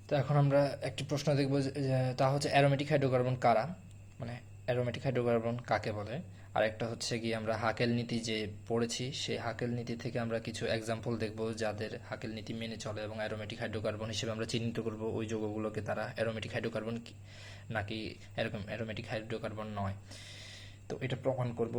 তো এখন আমরা একটি প্রশ্ন দেখব তা হচ্ছে অ্যারোমেটিক হাইড্রোকার্বন কারা, মানে অ্যারোমেটিক হাইড্রোকার্বন কাকে বলে। আর একটা হচ্ছে কি আমরা হাকেল নীতি যে পড়েছি সেই হাকেল নীতি থেকে আমরা কিছু এক্সাম্পল দেখব যাদের হাকেল নীতি মেনে চলে এবং অ্যারোমেটিক হাইড্রোকার্বন হিসেবে আমরা চিহ্নিত করব ওই যৌগগুলোকে তারা অ্যারোমেটিক হাইড্রোকার্বন নাকি এরকম অ্যারোমেটিক হাইড্রোকার্বন নয়। তো এটা প্রমাণ করব,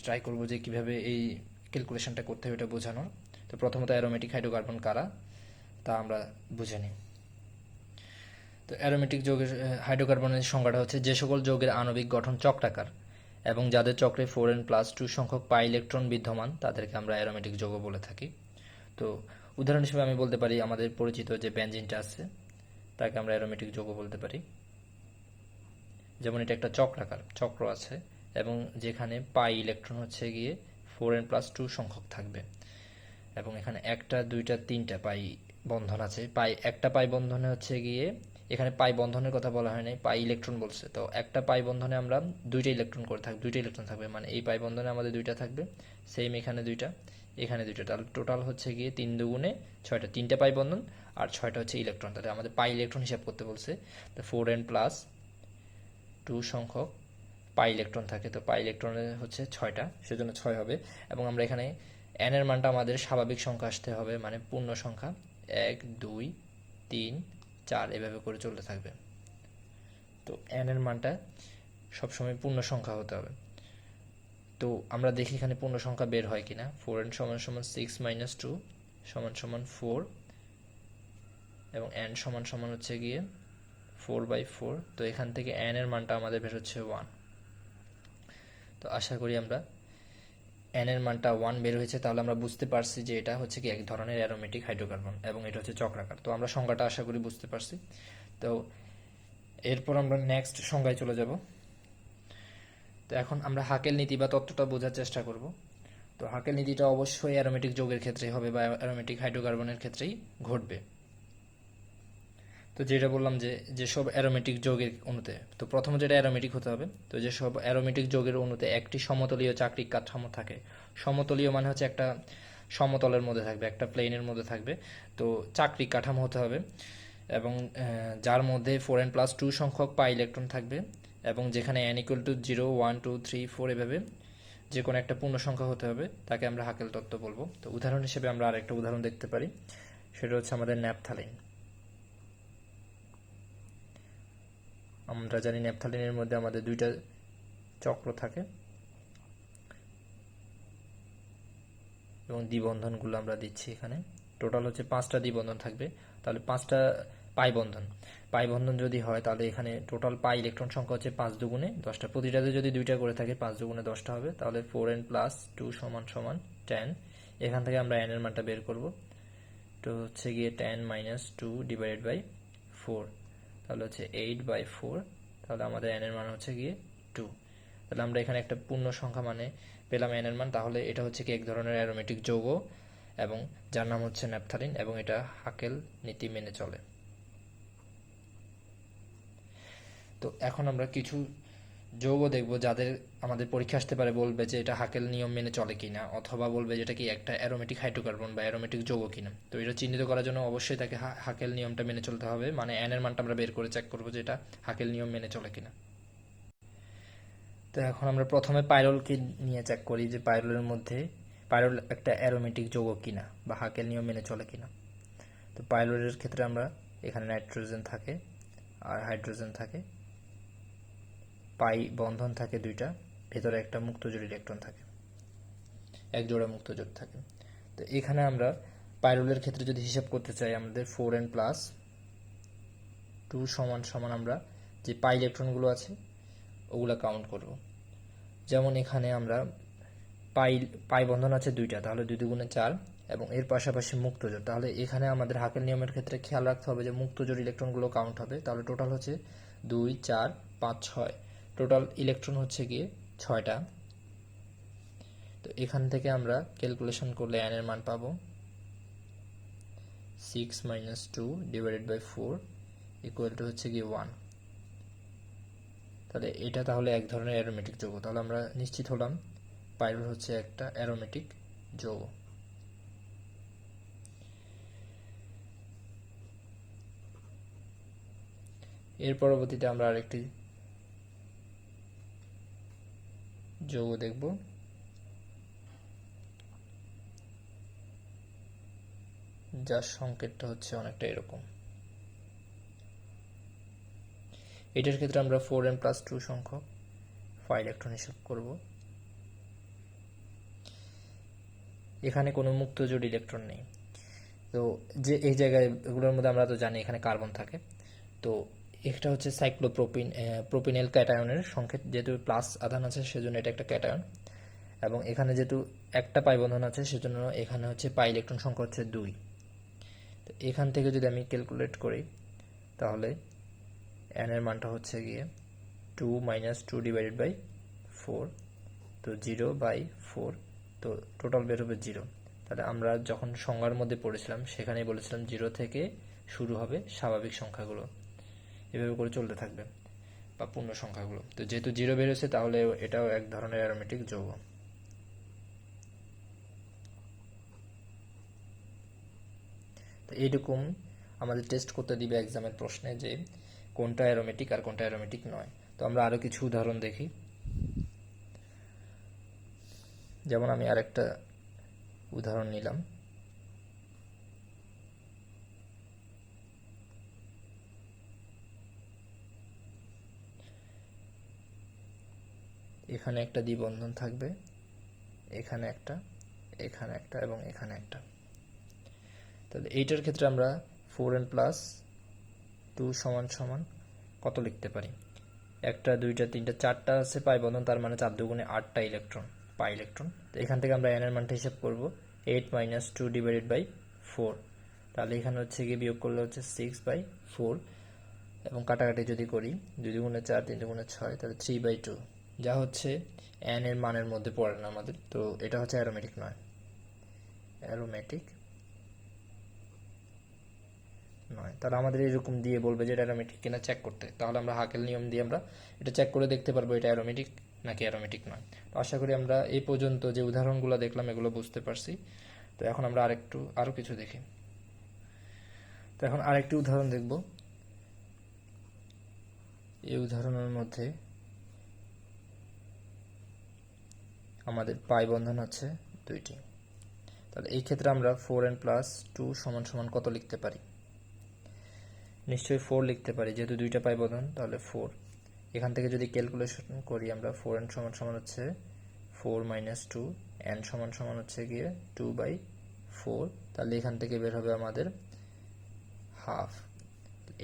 ট্রাই করব যে কিভাবে এই ক্যালকুলেশনটা করতে হবে এটা বোঝানোর। তো প্রথমত অ্যারোমেটিক হাইড্রোকার্বন কারা তা আমরা বুঝে নিই। তো অ্যারোমেটিক যৌগের হাইড্রোকার্বনের সংজ্ঞাটা হচ্ছে যে সকল যৌগের আণবিক গঠন চক্রাকার এবং যাদের চক্রে 4n+2 সংখ্যক পাই ইলেকট্রন বিদ্যমান তাদেরকে আমরা অ্যারোমেটিক যৌগ বলে থাকি। তো উদাহরণ হিসেবে আমি বলতে পারি আমাদের পরিচিত যে বেনজিনটা আছে তাকে আমরা অ্যারোমেটিক যৌগ বলতে পারি। যেমন এটা একটা চক্রাকার চক্র আছে এবং যেখানে পাই ইলেকট্রন হচ্ছে গিয়ে 4n+2 সংখ্যক থাকবে এবং এখানে একটা দুইটা তিনটা পাই বন্ধন আছে। একটা পাই বন্ধনে হচ্ছে গিয়ে এখানে পাই বন্ধনের কথা বলা হয় নাই, পাই ইলেকট্রন বলছে। তো একটা পাই বন্ধনে আমরা দুইটা ইলেকট্রন থাকবে, মানে এই পাই বন্ধনে আমাদের দুইটা থাকবে, সেম এখানে দুইটা তাহলে টোটাল হচ্ছে গিয়ে 3 দুগুণে 6টা, 3টা পাই বন্ধন আর 6টা হচ্ছে ইলেকট্রন। তাহলে আমাদের পাই ইলেকট্রন হিসাব করতে বলছে। তো 4n+2 সংখ্যক পাই ইলেকট্রন থাকে, তো পাই ইলেকট্রনের হচ্ছে 6টা, সেজন্য 6 হবে। এবং আমরা এখানে n এর মানটা আমাদের স্বাভাবিক সংখ্যা আসতে হবে, মানে পূর্ণ সংখ্যা 1 2 3 4 এভাবে করে চলতে থাকবে। তো n এর মানটা সবসময় পূর্ণ সংখ্যা হতে হবে। তো আমরা দেখি এখানে পূর্ণ সংখ্যা বের হয় কিনা। 4n = 6 - 2 = 4 এবং n হচ্ছে গিয়ে 4/4। তো এখান থেকে n এর মানটা আমাদের বের হচ্ছে 1। তো আশা করি আমরা n এর মানটা 1 বের হয়েছে, তাহলে আমরা বুঝতে পারছি যে এটা হচ্ছে কি এক ধরনের অ্যারোমেটিক হাইড্রোকার্বন এবং এটা হচ্ছে চক্রাকার। তো আমরা সংজ্ঞাটা আশা করি বুঝতে পারছি। তো এরপর আমরা নেক্সট সংজ্ঞায় চলে যাব। তো এখন আমরা হাকেল নীতি বা তত্ত্বটা বোঝার চেষ্টা করব। তো হাকেল নীতিটা অবশ্যই অ্যারোমেটিক যৌগের ক্ষেত্রেই হবে বা অ্যারোমেটিক হাইড্রোকার্বনের ক্ষেত্রেই ঘটবে। তো যেটা বললাম যে যেসব অ্যারোমেটিক যৌগের অণুতে, তো প্রথমে যেটা অ্যারোমেটিক হতে হবে, তো যেসব অ্যারোমেটিক যৌগের অণুতে একটি সমতলীয় চাক্রিক কাঠামো থাকে। সমতলীয় মানে হচ্ছে একটা সমতলের মধ্যে থাকবে, একটা প্লেনের মধ্যে থাকবে। তো চাক্রিক কাঠামো হতে হবে এবং যার মধ্যে 4n+2 সংখ্যক পাই ইলেকট্রন থাকবে এবং যেখানে n = 0 1 2 3 4 এভাবে যে কোনো একটা পূর্ণ সংখ্যা হতে হবে, তাকে আমরা হাকেল তত্ত্ব বলবো। তো উদাহরণ হিসেবে আমরা আরেকটা উদাহরণ দেখতে পারি, সেটা হচ্ছে আমাদের ন্যাপথালিন। আমরা জানি ন্যাপথালিনের মধ্যে আমাদের দুইটা চক্র থাকে এবং দ্বিবন্ধনগুলো আমরা দিচ্ছি এখানে। টোটাল হচ্ছে 5টা দ্বিবন্ধন থাকবে, তাহলে 5টা পাই বন্ধন যদি হয় তাহলে এখানে টোটাল পাই ইলেকট্রন সংখ্যা হচ্ছে 5 দুগুণে 10টা। প্রতিটাতে যদি দুইটা করে থাকে 5 দুগুণে 10টা হবে, তাহলে 4n+2 = 10। এখান থেকে আমরা n এর মানটা বের করব। তো হচ্ছে গিয়ে 10 - 2 / 4, তাহলে হচ্ছে 8/4। তাহলে আমাদের n এর মান হচ্ছে গিয়ে 2। তাহলে আমরা এখানে একটা পূর্ণ সংখ্যা মানে পেলাম n এর মান। তাহলে এটা হচ্ছে কি এক ধরনের অ্যারোমেটিক যৌগ এবং যার নাম হচ্ছে ন্যাপথালিন এবং এটা হাকেল নীতি মেনে চলে। তো এখন আমরা কিছু যৌগ দেখব যাদের আমাদের পরীক্ষা আসতে পারে, বলবে যে এটা হাকেল নিয়ম মেনে চলে কিনা, অথবা বলবে যেটা কি একটা অ্যারোমেটিক হাইড্রোকার্বন বা অ্যারোমেটিক যৌগ কিনা। তো এটা চিহ্নিত করার জন্য অবশ্যই তাকে হাকেল নিয়মটা মেনে চলতে হবে, মানে n এর মানটা আমরা বের করে চেক করবো যে এটা হাকেল নিয়ম মেনে চলে কিনা। তো এখন আমরা প্রথমে পাইরলকে নিয়ে চেক করি যে পাইরল একটা অ্যারোমেটিক যৌগ কিনা বা হাকেল নিয়ম মেনে চলে কিনা। তো পাইরলের ক্ষেত্রে আমরা এখানে নাইট্রোজেন থাকে আর হাইড্রোজেন থাকে, পাই বন্ধন থাকে দুইটা, ভেতরে একটা মুক্তজোড় ইলেকট্রন থাকে, এক জোড়া মুক্তজোড় থাকে। তো এখানে আমরা পাইরলের ক্ষেত্রে যদি হিসাব করতে চাই, আমাদের 4n+2 = আমরা যে পাই ইলেকট্রনগুলো আছে ওগুলা কাউন্ট করব। যেমন এখানে আমরা পাই বন্ধন আছে দুইটা, তাহলে 2 দুগুণে 4 এবং এর পাশাপাশি মুক্তজোড়। তাহলে এখানে আমাদের হাকেল নিয়মের ক্ষেত্রে খেয়াল রাখতে হবে যে মুক্তজোড় ইলেকট্রনগুলো কাউন্ট হবে। তাহলে টোটাল হচ্ছে 2 4 5 6, টোটাল ইলেকট্রন হচ্ছে গিয়ে 6টা। তো এখান থেকে আমরা ক্যালকুলেশন করলে n এর মান পাবো 6 - 2 / 4 = হচ্ছে গিয়ে 1। তাহলে এটা তাহলে এক ধরনের অ্যারোমেটিক যৌগ। তাহলে আমরা নিশ্চিত হলাম পাইরুল হচ্ছে একটা অ্যারোমেটিক যৌগ। এর পরবর্তীতে আমরা আরেকটি যৌগ দেখব, যার সংকেতটা হচ্ছে অনেকটা এরকম। এটার ক্ষেত্রে আমরা 4n+2 সংখ্যক 5 ইলেকট্রন হিসাব করব। এখানে কোনো মুক্ত জোড় ইলেকট্রন নেই। তো যে এই জায়গায় এগুলোর মধ্যে আমরা তো জানি এখানে কার্বন থাকে, তো এটা হচ্ছে প্রোপিনেল ক্যাটায়নের সংকেত। যেহেতু প্লাস আধান আছে সেজন্য এটা একটা ক্যাটায়ন, এবং এখানে যেহেতু একটা পাই বন্ধন আছে সেজন্য এখানে হচ্ছে পাই ইলেকট্রন সংখ্যা হচ্ছে 2। তো এখান থেকে যদি আমি ক্যালকুলেট করি তাহলে n এর মানটা হচ্ছে গিয়ে 2 - 2 / 4, তো 0/4, তো টোটাল বের হবে 0। তাহলে আমরা যখন সংজ্ঞার মধ্যে পড়েছিলাম সেখানেই বলেছিলাম 0 থেকে শুরু হবে স্বাভাবিক সংখ্যাগুলো, এভাবে করে চলতে থাকবে বা পূর্ণ সংখ্যাগুলো। তো যেহেতু 0 বের হয়েছে তাহলে এটাও এক ধরনের অ্যারোমেটিক যৌগ। তো এইরকম আমাদের টেস্ট করতে দিবে এক্সামের প্রশ্নে যে কোনটা অ্যারোমেটিক আর কোনটা অ্যারোমেটিক নয়। তো আমরা আরও কিছু উদাহরণ দেখি। যেমন আমি আরেকটা উদাহরণ নিলাম। এখানে একটা দ্বিবন্ধন থাকবে, এখানে একটা, এখানে একটা এবং এখানে একটা। তাহলে এইটার ক্ষেত্রে আমরা 4n+2 = কত লিখতে পারি? একটা, দুইটা, তিনটা, চারটা আছে পাই বন্ধন, তার মানে 4 দুগুণে 8টা ইলেকট্রন, পাই ইলেকট্রন। তো এখান থেকে আমরা n এর মানটা হিসাব করব 8 - 2 / 4। তাহলে এখানে হচ্ছে গিয়ে বিয়োগ করলে হচ্ছে 6/4, এবং কাটাকাটি যদি করি 2 দুগুণে 4, 3 দুগুণে 6, তাহলে 3/2, যা হচ্ছে n এর মানের মধ্যে পড়ে না আমাদের। তো এটা হচ্ছে অ্যারোমেটিক নয়, অ্যারোমেটিক নয়। তাহলে আমাদের এরকম দিয়ে বলবে যে এটা অ্যারোমেটিক কিনা চেক করতে, তাহলে আমরা হাকেল নিয়ম দিয়ে আমরা এটা চেক করে দেখতে পারবো এটা অ্যারোমেটিক নাকি অ্যারোমেটিক নয়। তো আশা করি আমরা এই পর্যন্ত যে উদাহরণগুলো দেখলাম এগুলো বুঝতে পারছি। তো এখন আমরা আরো কিছু দেখি। তো এখন আরেকটি উদাহরণ দেখব। এই উদাহরণের মধ্যে আমাদের পাই বন্ধন আছে 2টি। তাহলে এই ক্ষেত্রে আমরা 4n+2 = কত লিখতে পারি? নিশ্চয়ই 4 লিখতে পারি, যেহেতু 2টা পাই বন্ধন, তাহলে 4। এখান থেকে যদি ক্যালকুলেশন করি আমরা 4n = হচ্ছে 4 - 2, n = হচ্ছে গিয়ে 2/4, তাহলে এখান থেকে বের হবে আমাদের হাফ।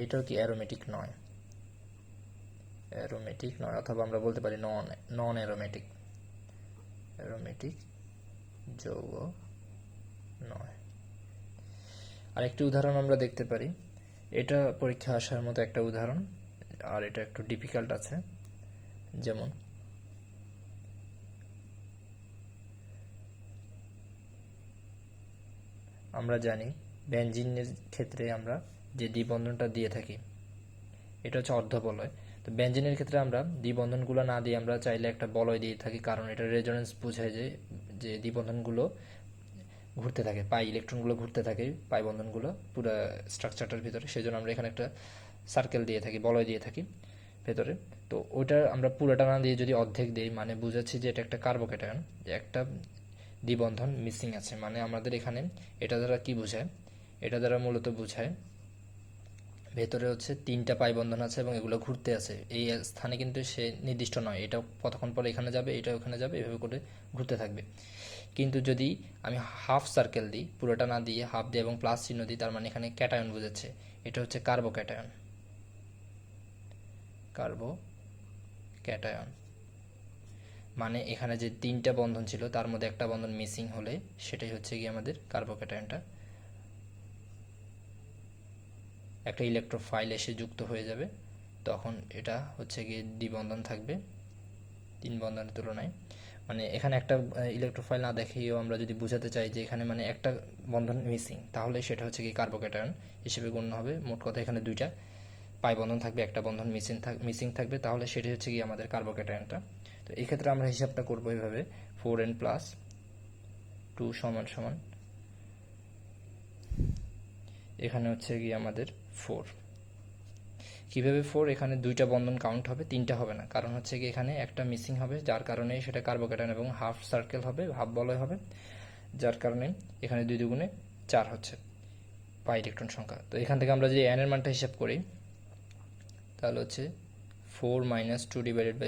এটাও কি অ্যারোমেটিক নয়? অ্যারোমেটিক নয়, অথবা আমরা বলতে পারি নন অ্যারোমেটিক, অ্যারোমেটিক যৌগ নয়। আরেকটি উদাহরণ আমরা দেখতে পারি। এটা পরীক্ষা আসার মতো একটা উদাহরণ, আর এটা একটু ডিফিকাল্ট আছে। যেমন আমরা জানি বেনজিনের ক্ষেত্রে আমরা যে দ্বিবন্ধনটা দিয়ে থাকি এটা হচ্ছে অর্ধবলয়। তো বেনজিনের ক্ষেত্রে আমরা দ্বিবন্ধনগুলো না দিয়ে আমরা চাইলে একটা বলয় দিয়ে থাকি, কারণ এটা রেজোনেন্স বোঝায় যে দ্বিবন্ধনগুলো ঘুরতে থাকে, পাই ইলেকট্রনগুলো ঘুরতে থাকে পাই বন্ধনগুলো পুরো স্ট্রাকচারটার ভিতরে। সেজন্য আমরা এখানে একটা সার্কেল দিয়ে থাকি, বলয় দিয়ে থাকি ভেতরে। তো ওইটা আমরা পুরোটা না দিয়ে যদি অর্ধেক দিই, মানে বুঝাচ্ছি যে এটা একটা কার্বোক্যাটায়ন, যে একটা দ্বিবন্ধন মিসিং আছে। মানে আমাদের এখানে এটা দ্বারা কি বোঝায়? এটা দ্বারা মূলত বোঝায় ভেতরে হচ্ছে 3টা পাই বন্ধন আছে এবং এগুলো ঘুরতে আছে এই স্থানে, কিন্তু সে নির্দিষ্ট নয়, এটা কতক্ষণ পরে এখানে যাবে, এটা ওখানে যাবে, এভাবে করে ঘুরতে থাকবে। কিন্তু যদি আমি হাফ সার্কেল দিই, পুরোটা না দিয়ে হাফ দিই এবং প্লাস চিহ্ন দিই, তার মানে এখানে ক্যাটায়ন বোঝাচ্ছে। এটা হচ্ছে কার্বোক্যাটায়ন, কার্বোক্যাটায়ন। মানে এখানে যে 3টা বন্ধন ছিল তার মধ্যে একটা বন্ধন মিসিং হলে সেটাই হচ্ছে কি আমাদের কার্বোক্যাটায়নটা। একটা ইলেকট্রোফাইল এসে যুক্ত হয়ে যাবে, তখন এটা হচ্ছে গিয়ে দ্বিবন্ধন থাকবে 3 বন্ধনের তুলনায়। মানে এখানে একটা ইলেকট্রোফাইল না দেখিয়েও আমরা যদি বোঝাতে চাই যে এখানে মানে একটা বন্ধন মিসিং, তাহলে সেটা হচ্ছে কি কার্বোক্যাটায়ন হিসেবে গণ্য হবে। মোট কথা এখানে 2টা পাই বন্ধন থাকবে, একটা বন্ধন মিসিং থাকবে, তাহলে সেটা হচ্ছে কি আমাদের কার্বোক্যাটায়নটা। তো এই ক্ষেত্রে আমরা হিসাবটা করবো এইভাবে 4n+2 = এখানে হচ্ছে গিয়ে আমাদের 4। কীভাবে 4? এখানে 2টা বন্ধন কাউন্ট হবে, 3টা হবে না, কারণ হচ্ছে কি এখানে একটা মিসিং হবে, যার কারণে সেটা কার্বোক্যাটায়ন এবং হাফ সার্কেল হবে, হাফ বলয় হবে, যার কারণে এখানে 2 দুগুণে 4 হচ্ছে পাই ইলেকট্রন সংখ্যা। তো এখান থেকে আমরা যদি n এর মানটা হিসাব করি তাহলে হচ্ছে 4 - 2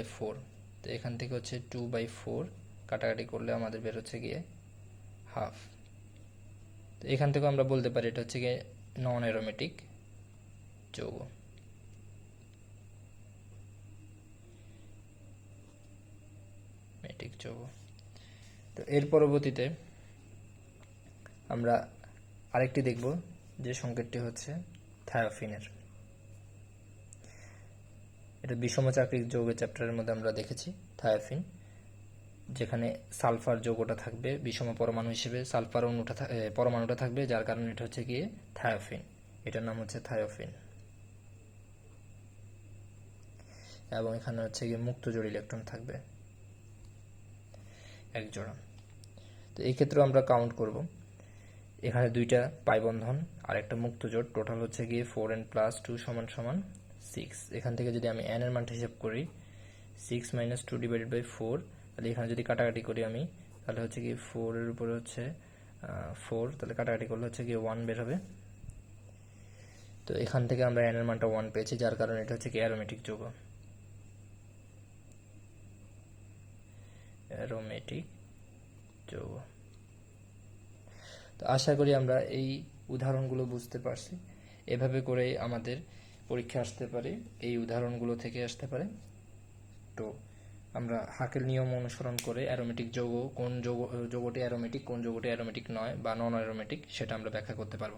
/ 4। তো এখান থেকে হচ্ছে 2/4 কাটাকাটি করলে আমাদের বের হচ্ছে গিয়ে হাফ। তো এখান থেকে আমরা বলতে পারি এটা হচ্ছে গিয়ে নন অ্যারোমেটিক যৌগ। তো এর পরবর্তীতে আমরা আরেকটি দেখব যে সংকেতটি হচ্ছে থায়োফিনের। এটা বিষমচাক্রিক যৌগের চ্যাপ্টারের মধ্যে আমরা দেখেছি থায়োফিন, যেখানে সালফার যৌগটা থাকবে বিষম পরমাণু হিসেবে, সালফার পরমাণুটা থাকবে, যার কারণে এটা হচ্ছে গিয়ে থায়োফিন। এটার নাম হচ্ছে থায়োফিন। এবং এখানে হচ্ছে গিয়ে মুক্ত জোড় ইলেকট্রন থাকবে 1 জোড়া। তো এই ক্ষেত্রে আমরা কাউন্ট করব, এখানে 2টা পাই বন্ধন আর একটা মুক্ত জোড়, টোটাল হচ্ছে গিয়ে 4n + 2 = 6। এখান থেকে যদি আমি n এর মানটা হিসাব করি 6 - 2 / 4, তাহলে এখানে যদি কাটাকাটি করি আমি, তাহলে হচ্ছে কি 4 এর উপরে হচ্ছে 4, তাহলে কাটাকাটি করলে হচ্ছে কি 1 বের হবে। তো এখান থেকে আমরা n এর মানটা 1 পেয়েছি, যার কারণে এটা হচ্ছে কি অ্যারোমেটিক যৌগ। অ্যারোমেটিক যৌগ। তো আশা করি আমরা এই উদাহরণগুলো বুঝতে পারছি। এভাবে করে আমাদের পরীক্ষা আসতে পারে, এই উদাহরণগুলো থেকে আসতে পারে। তো আমরা হাকের নিয়ম অনুসরণ করে অ্যারোমেটিক যৌগ, কোন যৌগটি অ্যারোমেটিক, কোন যৌগটি অ্যারোমেটিক নয় বা নন অ্যারোমেটিক, সেটা আমরা ব্যাখ্যা করতে পারব।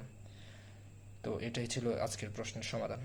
তো এটাই ছিল আজকের প্রশ্নের সমাধান।